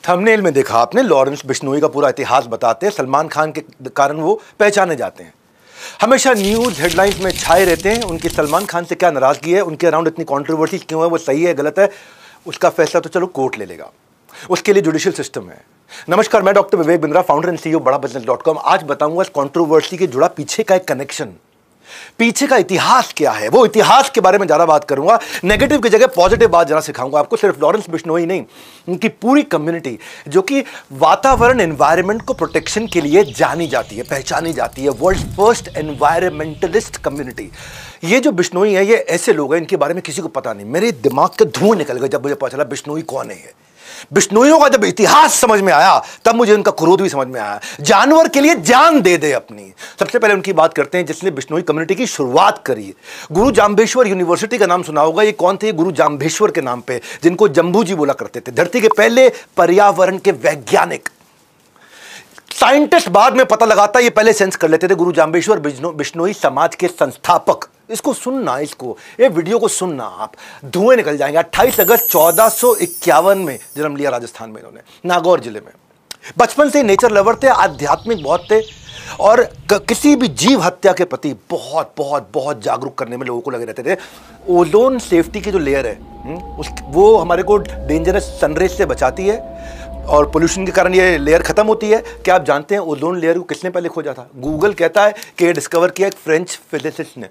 Thumbnail में देखा आपने, लॉरेंस बिश्नोई का पूरा इतिहास बताते हैं। सलमान खान के कारण वो पहचाने जाते हैं, हमेशा न्यूज हेडलाइंस में छाए रहते हैं। उनकी सलमान खान से क्या नाराजगी है, उनके अराउंड इतनी कंट्रोवर्सी क्यों है, वो सही है गलत है, उसका फैसला तो चलो कोर्ट ले लेगा, उसके लिए जुडिशियल सिस्टम है। नमस्कार, मैं doctor Vivek Bindra, founder and CEO बड़ाबिजनेस.com। आज बताऊंगा इस कंट्रोवर्सी के जुड़ा पीछे का एक कनेक्शन, पीछे का इतिहास क्या है, वो इतिहास के बारे में ज्यादा बात करूंगा। नेगेटिव की जगह पॉजिटिव बात जरा सिखाऊंगा आपको। सिर्फ लॉरेंस बिश्नोई नहीं, उनकी पूरी कम्युनिटी जो कि वातावरण एनवायरनमेंट को प्रोटेक्शन के लिए जानी जाती है, पहचानी जाती है, वर्ल्ड फर्स्ट एनवायरमेंटलिस्ट कम्युनिटी। ये जो बिश्नोई है, ये ऐसे लोग हैं इनके बारे में किसी को पता नहीं। मेरे दिमाग के धुएं निकल गए जब मुझे पता चला बिश्नोई कौन है। बिश्नोइयों का जब इतिहास समझ में आया तब मुझे उनका क्रोध भी समझ में आया। जानवर के लिए जान दे दे अपनी। सबसे पहले उनकी बात करते हैं जिसने बिश्नोई कम्युनिटी की शुरुआत करी। गुरु जाम्बेश्वर यूनिवर्सिटी का नाम सुना होगा। ये कौन थे? गुरु जाम्बेश्वर के नाम पे, जिनको जम्बू जी बोला करते थे, धरती के पहले पर्यावरण के वैज्ञानिक। साइंटिस्ट बाद में पता लगाता, ये पहले सेंस कर लेते थे। गुरु जाम्बेश्वर बिश्नोई समाज के संस्थापक। इसको सुनना, ये वीडियो को सुनना, आप धुएं निकल जाएंगे। 28 अगस्त 1451 में जन्म लिया राजस्थान में इन्होंने, नागौर जिले में। बचपन से नेचर लवर थे, आध्यात्मिक बहुत थे और किसी भी जीव हत्या के प्रति बहुत बहुत बहुत जागरूक करने में लोगों को लगे रहते थे। ओजोन सेफ्टी की जो लेयर है वो हमारे को डेंजरस सनरेज से बचाती है और पोल्यूशन के कारण ये लेयर खत्म होती है। क्या आप जानते हैं ओजोन लेयर को किसने पहले खोजा था? गूगल कहता है कि ये डिस्कवर किया एक फ्रेंच फिजिसिस्ट ने,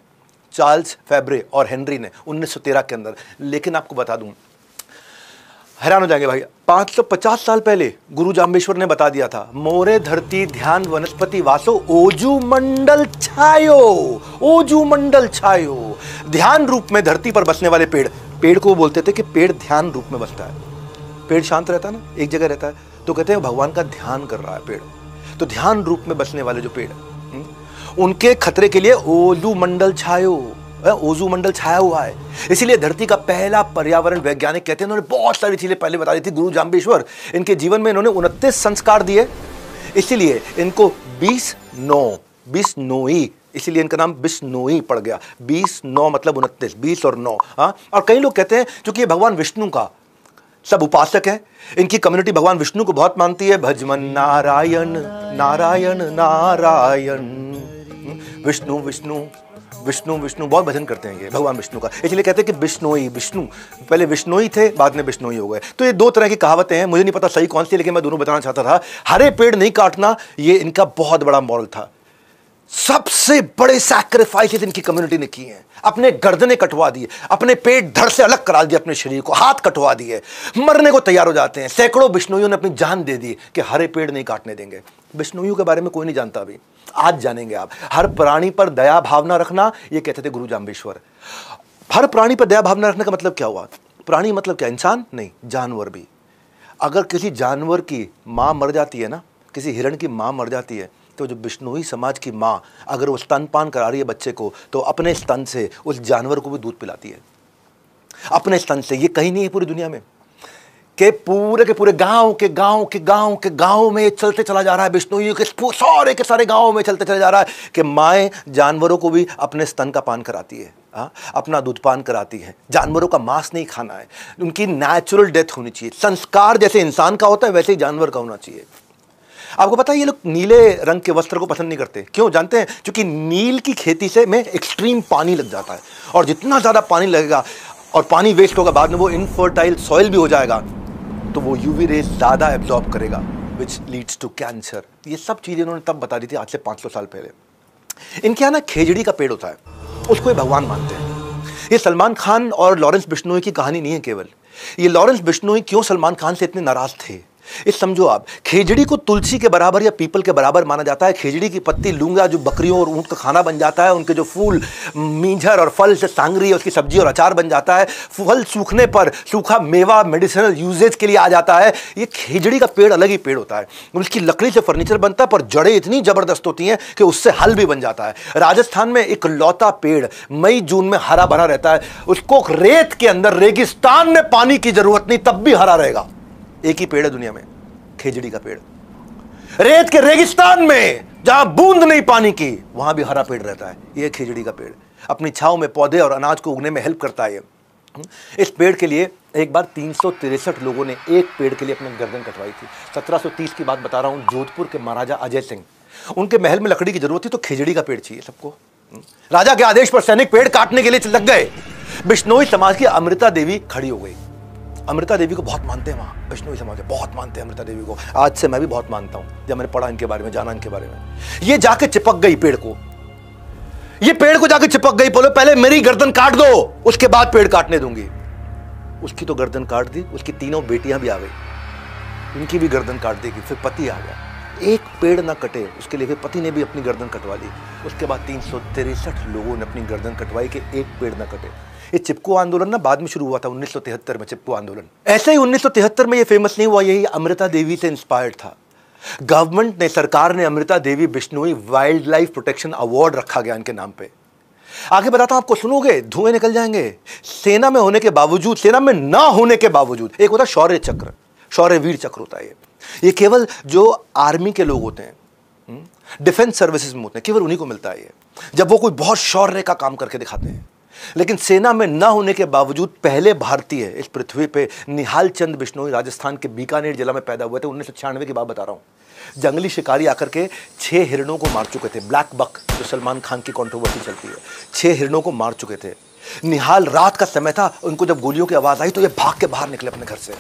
चार्ल्स फेब्रे और हेनरी ने 1913 के अंदर। लेकिन आपको बता दूं, हैरान हो जाएंगे भाई, 550 साल पहले गुरु जाम्बेश्वर ने बता दिया था, मोरे धरती ध्यान वनस्पति वासो ओजू मंडल छायो। ओजू मंडल छायो, ध्यान रूप में धरती पर बसने वाले पेड़ को बोलते थे कि पेड़ ध्यान रूप में बसता है। पेड़ शांत रहता है ना, एक जगह रहता है, तो कहते हैं भगवान का ध्यान कर रहा है पेड़। तो ध्यान रूप में बसने वाले जो पेड़, उनके खतरे के लिए ओजू मंडल छायो, ओजू मंडल छाया हुआ है। इसीलिए धरती का पहला पर्यावरण वैज्ञानिक कहते हैं। इन्होंने बहुत सारी चीजें पहले बता दी थी गुरु जाम्बेश्वर। इनके जीवन में इन्होंने 29 संस्कार दिए, इसीलिए इनको बिश्नोई, इसीलिए इनका नाम बिश्नोई पड़ गया। 20-9 मतलब 29, 20 और 9। हाँ, और कई लोग कहते हैं क्योंकि ये भगवान विष्णु का सब उपासक हैं, इनकी कम्युनिटी भगवान विष्णु को बहुत मानती है। भजमन नारायण नारायण नारायण, विष्णु विष्णु विष्णु विष्णु, बहुत भजन करते हैं ये भगवान विष्णु का। इसलिए कहते हैं कि बिश्नोई, विष्णु पहले विश्नोई थे, बाद में बिश्नोई हो गए। तो ये दो तरह की कहावतें हैं, मुझे नहीं पता सही कौन सी, लेकिन मैं दोनों बताना चाहता था। हरे पेड़ नहीं काटना, ये इनका बहुत बड़ा मॉरल था। सबसे बड़े सैक्रिफाइसेस इनकी कम्युनिटी ने किए हैं। अपने गर्दनें कटवा दिए, अपने पेट धड़ से अलग करा दिए, अपने शरीर को हाथ कटवा दिए, मरने को तैयार हो जाते हैं। सैकड़ों बिश्नोइयों ने अपनी जान दे दी कि हरे पेड़ नहीं काटने देंगे। बिश्नोइयों के बारे में कोई नहीं जानता अभी, आज जानेंगे आप। हर प्राणी पर दया भावना रखना, ये कहते थे गुरु जाम्बेश्वर। हर प्राणी पर दया भावना रखने का मतलब क्या हुआ? प्राणी मतलब क्या? इंसान नहीं, जानवर भी। अगर किसी जानवर की मां मर जाती है ना, किसी हिरण की मां मर जाती है, तो जो बिश्नोई समाज की मां अगर वो स्तनपान करा रही है बच्चे को, तो अपने स्तन से उस जानवर को भी दूध पिलाती है, अपने स्तन से। ये कहीं नहीं है पूरी दुनिया में कि पूरे के पूरे गांव में चलते चला जा रहा है। बिश्नोई के सारे के सारे गांवों में चलते चला जा रहा है कि माएँ जानवरों को भी अपने स्तन का पान कराती है, अपना दूध पान कराती है। जानवरों का मांस नहीं खाना है, उनकी नेचुरल डेथ होनी चाहिए। संस्कार जैसे इंसान का होता है वैसे ही जानवर का होना चाहिए। आपको पता है ये लोग नीले रंग के वस्त्र को पसंद नहीं करते, क्यों जानते हैं? क्योंकि नील की खेती से में एक्सट्रीम पानी लग जाता है, और जितना ज्यादा पानी लगेगा और पानी वेस्ट होगा, बाद में वो इनफर्टाइल सॉइल भी हो जाएगा, तो वो यूवी रेज ज्यादा एब्जॉर्ब करेगा, विच लीड्स टू कैंसर। ये सब चीजें इन्होंने तब बता दी थी, आज से 500 साल पहले। इनके यहाँ ना खेजड़ी का पेड़ होता है, उसको ये भगवान मानते हैं। ये सलमान खान और लॉरेंस बिश्नोई की कहानी नहीं है केवल। ये लॉरेंस बिश्नोई क्यों सलमान खान से इतने नाराज थे, इस समझो आप। खेजड़ी को तुलसी के बराबर या पीपल के बराबर माना जाता है। खेजड़ी की पत्ती लूंगा जो बकरियों और ऊंट का खाना बन जाता है, उनके जो फूल मींझर और फल से सांगरी है उसकी सब्जी और अचार बन जाता है। फल सूखने पर सूखा मेवा मेडिसिनल यूजेज के लिए आ जाता है। ये खेजड़ी का पेड़ अलग ही पेड़ होता है, उसकी लकड़ी से फर्नीचर बनता है, पर जड़ें इतनी जबरदस्त होती हैं कि उससे हल भी बन जाता है। राजस्थान में एक लौता पेड़ मई जून में हरा भरा रहता है, उसको रेत के अंदर रेगिस्तान में पानी की जरूरत नहीं तब भी हरा रहेगा। एक ही पेड़ है दुनिया में, खेजड़ी का पेड़। रेत के रेगिस्तान में जहां बूंद नहीं पानी की, वहां भी हरा पेड़ रहता है। यह खेजड़ी का पेड़ अपनी छांव में पौधे और अनाज को उगने में हेल्प करता है। इस पेड़ के लिए एक बार 363 लोगों ने एक पेड़ के लिए अपनी गर्दन कटवाई थी। 1730 की बात बता रहा हूं, जोधपुर के महाराजा अजय सिंह, उनके महल में लकड़ी की जरूरत थी तो खिजड़ी का पेड़ चाहिए सबको। राजा के आदेश पर सैनिक पेड़ काटने के लिए लग गए। बिश्नोई समाज की अमृता देवी खड़ी हो गई। अमृता देवी को बहुत मानते हैं वहां, बिश्नोई समाज बहुत मानते हैं अमृता देवी को। आज से मैं भी बहुत मानता हूं, जब मैंने पढ़ा इनके बारे में, जाना इनके बारे में। ये जाके चिपक गई पेड़ को, ये पेड़ को जाके चिपक गई, बोले पहले मेरी गर्दन काट दो, उसके बाद पेड़ काटने दूंगी। उसकी तो गर्दन काट दी, उसकी तीनों बेटियां भी आ गई, इनकी भी गर्दन काट देगी। फिर पति आ गया, एक पेड़ ना कटे उसके लिए, फिर पति ने भी अपनी गर्दन कटवा ली। उसके बाद 363 लोगों ने अपनी गर्दन कटवाई कि एक पेड़ ना कटे। ये चिपको आंदोलन ना बाद में शुरू हुआ था 1973 में, चिपको आंदोलन। ऐसे ही 1973 में ये फेमस नहीं हुआ, यही अमृता देवी से इंस्पायर्ड था। गवर्नमेंट ने, सरकार ने Amrita Devi Bishnoi wildlife protection award रखा गया इनके नाम पे। आगे बताता हूं आपको, सुनोगे धुएं निकल जाएंगे। सेना में होने के बावजूद, सेना में ना होने के बावजूद, एक होता शौर्य चक्र, शौर्य वीर चक्र होता है ये केवल जो आर्मी के लोग होते हैं, डिफेंस सर्विसेज में होते हैं, केवल उन्हीं को मिलता है ये, जब वो कोई बहुत शौर्य का काम करके दिखाते हैं। लेकिन सेना में ना होने के बावजूद पहले भारतीय इस पृथ्वी पे निहाल चंद बिश्नोई राजस्थान के बीकानेर जिला में पैदा हुए थे। 1996 की बात बता रहा हूं। जंगली शिकारी आकर के 6 हिरणों को मार चुके थे। ब्लैक बक, जो सलमान खान की कंट्रोवर्सी चलती है, 6 हिरणों को मार चुके थे। निहाल, रात का समय था, उनको जब गोलियों की आवाज आई तो ये भाग के बाहर निकले अपने घर से,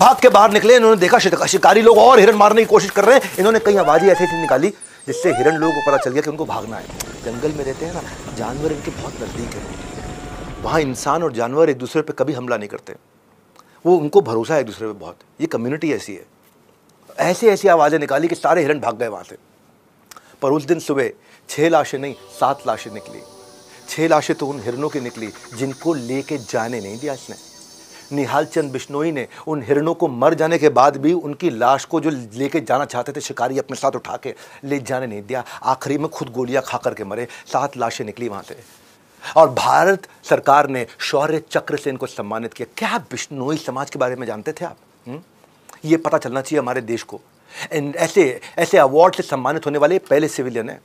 भाग के बाहर निकले। इन्होंने देखा शिकारी लोग और हिरण मारने की कोशिश कर रहे हैं। इन्होंने कई आवाजें ऐसी निकाली जिससे हिरण लोगों को पता चल गया कि उनको भागना है। जंगल में रहते हैं ना, जानवर इनके बहुत नजदीक है। वहां इंसान और जानवर एक दूसरे पे कभी हमला नहीं करते, वो उनको भरोसा है एक दूसरे पे बहुत। ये कम्युनिटी ऐसी है। ऐसी ऐसी आवाजें निकाली कि सारे हिरण भाग गए वहां से। पर उस दिन सुबह 6 लाशें नहीं, 7 लाशें निकली। 6 लाशें तो उन हिरणों की निकली जिनको लेके जाने नहीं दिया इसने। निहाल चंद बिश्नोई ने उन हिरणों को मर जाने के बाद भी उनकी लाश को जो लेके जाना चाहते थे शिकारी, अपने साथ उठा के ले जाने नहीं दिया। आखिरी में खुद गोलियां खा करके मरे। 7 लाशें निकली वहां से, और भारत सरकार ने शौर्य चक्र से इनको सम्मानित किया। क्या बिश्नोई समाज के बारे में जानते थे आप? ये पता चलना चाहिए हमारे देश को। ऐसे ऐसे अवार्ड से सम्मानित होने वाले पहले सिविलियन है।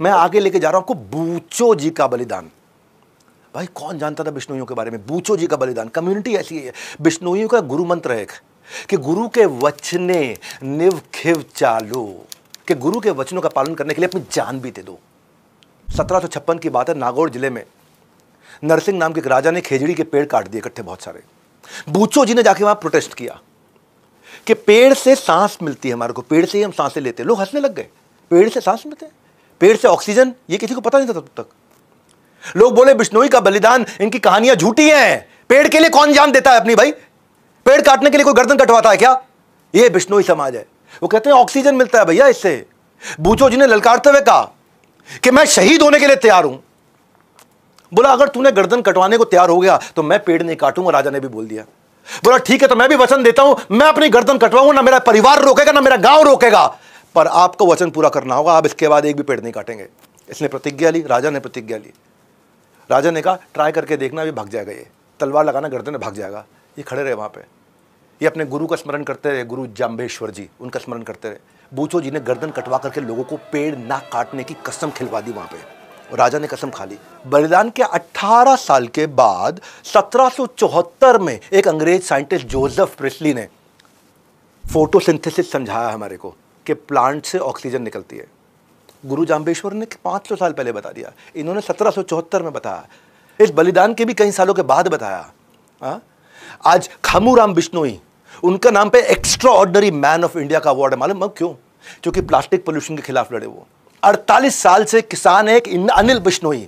मैं आगे लेके जा रहा हूं आपको, बूचो जी का बलिदान। भाई कौन जानता था बिश्नोइयों के बारे में? बूचो जी का बलिदान। कम्युनिटी ऐसी है। बिश्नोइयों का गुरु मंत्र है कि गुरु के वचने निव खिव चालो, कि गुरु के वचनों का पालन करने के लिए अपनी जान भी दे दो। 1756 की बात है, नागौर जिले में नरसिंह नाम के एक राजा ने खेजड़ी के पेड़ काट दिए इकट्ठे बहुत सारे। बूचो जी ने जाके वहां प्रोटेस्ट किया कि पेड़ से सांस मिलती है हमारे को, पेड़ से ही हम सांसें लेते हैं। लोग हंसने लग गए, पेड़ से सांस मिलते हैं, पेड़ से ऑक्सीजन, ये किसी को पता नहीं था तब तक। लोग बोले बिश्नोई का बलिदान, इनकी कहानियां झूठी हैं। पेड़ के लिए कौन जान देता है अपनी? भाई पेड़ काटने के लिए कोई गर्दन कटवाता है क्या? ये बिश्नोई समाज है। वो कहते हैं ऑक्सीजन मिलता है भैया इससे। बूचो जी ने ललकारते हुए कहा कि मैं शहीद होने के लिए तैयार हूं। बोला अगर तूने गर्दन कटवाने को तैयार हो गया तो मैं पेड़ नहीं काटूंगा। राजा ने भी बोल दिया। बोला ठीक है, तो मैं भी वचन देता हूं, मैं अपनी गर्दन कटवाऊंगा, ना मेरा परिवार रोकेगा ना मेरा गांव रोकेगा, पर आपको वचन पूरा करना होगा, आप इसके बाद एक भी पेड़ नहीं काटेंगे। इसने प्रतिज्ञा ली, राजा ने प्रतिज्ञा ली। राजा ने कहा ट्राई करके देखना, अभी भाग जाएगा ये, तलवार लगाना गर्दन में भाग जाएगा। ये खड़े रहे वहां पे, ये अपने गुरु का स्मरण करते रहे, गुरु जाम्बेश्वर जी, उनका स्मरण करते रहे। बूचो जी ने गर्दन कटवा करके लोगों को पेड़ ना काटने की कसम खिलवा दी वहां पे, और राजा ने कसम खा ली। बलिदान के 18 साल के बाद 1774 में एक अंग्रेज साइंटिस्ट जोसेफ प्रिस्ली ने फोटोसिंथेसिस समझाया हमारे को कि प्लांट से ऑक्सीजन निकलती है। गुरु जाम्बेश्वर ने 500 साल पहले बता दिया, इन्होंने 1774 में बताया। इस बलिदान के भी कई सालों के बाद बताया। आज खामूराम बिश्नोई, उनका नाम पे extra ordinary man of India का अवार्ड है। मालूम क्यों? क्योंकि प्लास्टिक पोल्यूशन के खिलाफ लड़े वो। 48 साल से किसान है। एक अनिल बिश्नोई,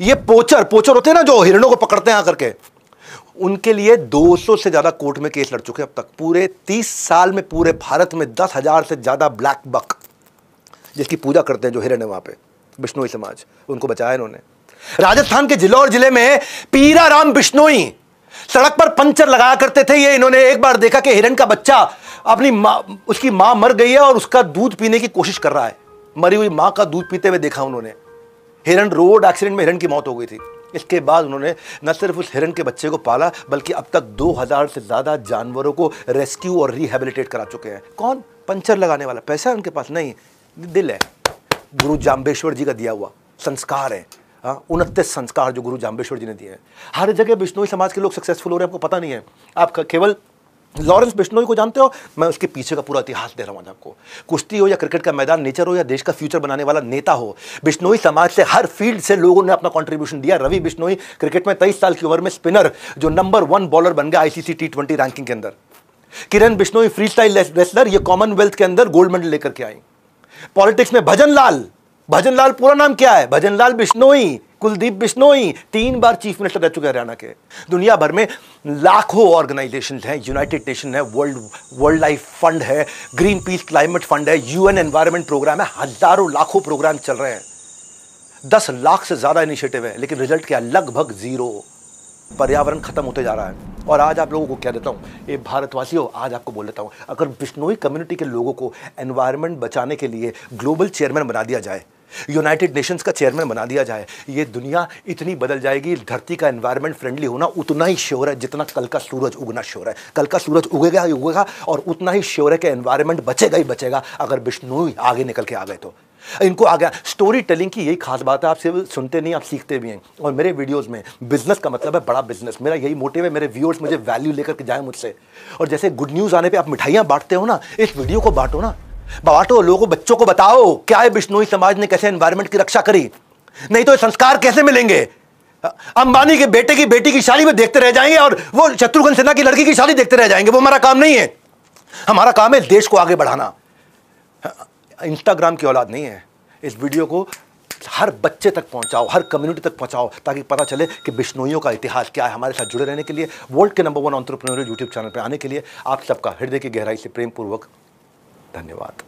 ये पोचर होते हैं ना जो हिरणों को पकड़ते हैं आकर के, उनके लिए 200 से ज्यादा कोर्ट में केस लड़ चुके अब तक। पूरे 30 साल में पूरे भारत में 10,000 से ज्यादा ब्लैक बक, जिसकी पूजा करते हैं जो हिरण है वहां पे, बिश्नोई समाज, उनको बचाया इन्होंने। राजस्थान के जिलौर जिले में पीरा राम बिश्नोई सड़क पर पंचर लगाया करते थे। ये इन्होंने एक बार देखा कि हिरण का बच्चा अपनी मां, उसकी मां मर गई है और उसका दूध पीने की कोशिश कर रहा है। मरी हुई मां का दूध पीते हुए देखा उन्होंने। हिरण, रोड एक्सीडेंट में हिरण की मौत हो गई थी। इसके बाद उन्होंने न सिर्फ उस हिरण के बच्चे को पाला, बल्कि अब तक 2000 से ज्यादा जानवरों को रेस्क्यू और रिहेबिलिटेट करा चुके हैं। कौन? पंचर लगाने वाला। पैसा है उनके पास नहीं, दिल है। गुरु जाम्बेश्वर जी का दिया हुआ संस्कार है। हाँ, 29 संस्कार जो गुरु जाम्बेश्वर जी ने दिए हैं। हर जगह बिश्नोई समाज के लोग सक्सेसफुल हो रहे हैं, आपको पता नहीं है। आप केवल लॉरेंस बिश्नोई को जानते हो, मैं उसके पीछे का पूरा इतिहास दे रहा हूं आज आपको। कुश्ती हो या क्रिकेट का मैदान, नेचर हो या देश का फ्यूचर बनाने वाला नेता हो, बिश्नोई समाज से हर फील्ड से लोगों ने अपना कंट्रीब्यूशन दिया। रवि बिश्नोई क्रिकेट में 23 साल की उम्र में स्पिनर जो नंबर 1 बॉलर बन गया आईसीसी T20 रैंकिंग के अंदर। किरण बिश्नोई फ्री स्टाइल रेसलर, ये कॉमनवेल्थ के अंदर गोल्ड मेडल लेकर के आई। पॉलिटिक्स में भजनलाल पूरा नाम क्या है? भजनलाल बिश्नोई, कुलदीप बिश्नोई 3 बार चीफ मिनिस्टर रह चुके हैं हरियाणा के। दुनिया भर में लाखों ऑर्गेनाइजेशन हैं, यूनाइटेड नेशन है, वर्ल्ड लाइफ फंड है, ग्रीन पीस क्लाइमेट फंड है, यूएन एनवायरनमेंट प्रोग्राम है, हजारों लाखों प्रोग्राम चल रहे हैं। 10 लाख से ज्यादा इनिशिएटिव है, लेकिन रिजल्ट क्या? लगभग 0। पर्यावरण खत्म होते जा रहा है। और आज आप लोगों को क्या देता हूं, ये भारतवासियों, आज आपको बोल देता हूं, अगर बिश्नोई कम्युनिटी के लोगों को एनवायरनमेंट बचाने के लिए ग्लोबल चेयरमैन बना दिया जाए, यूनाइटेड नेशंस का चेयरमैन बना दिया जाए, ये दुनिया इतनी बदल जाएगी। धरती का एनवायरनमेंट फ्रेंडली होना उतना ही श्योर है जितना कल का सूरज उगना श्योर है। कल का सूरज उगेगा ही उगेगा, और उतना ही श्योर है कि एनवायरनमेंट बचेगा ही बचेगा अगर बिश्नोई आगे निकल के आ गए तो। इनको आ गया। स्टोरी टेलिंग की यही खास बात है, आप सिर्फ सुनते नहीं, आप सीखते भी हैं। और मेरे वीडियोस में बिजनेस का मतलब है बड़ा बिजनेस, मेरा यही मोटिव है। मेरे व्यूअर्स मुझे वैल्यू लेकर के जाए मुझसे। और जैसे गुड न्यूज़ आने पे आप मिठाइयाँ बांटते हो ना, इस वीडियो को बांटो ना, बांटो, लोगों को, बच्चों को बताओ क्या है बिश्नोई समाज ने कैसे एनवायरनमेंट की रक्षा करी। नहीं तो ये संस्कार कैसे मिलेंगे? अंबानी के बेटे की बेटी की शादी में देखते रह जाएंगे और वो शत्रुघ्न सिन्हा की लड़की की शादी देखते रह जाएंगे। वो हमारा काम नहीं है। हमारा काम है देश को आगे बढ़ाना। इंस्टाग्राम की औलाद नहीं है। इस वीडियो को हर बच्चे तक पहुंचाओ, हर कम्युनिटी तक पहुंचाओ, ताकि पता चले कि बिश्नोइयों का इतिहास क्या है। हमारे साथ जुड़े रहने के लिए, वर्ल्ड के नंबर 1 एंटरप्रेन्योरियल यूट्यूब चैनल पर आने के लिए आप सबका हृदय की गहराई से प्रेम पूर्वक धन्यवाद।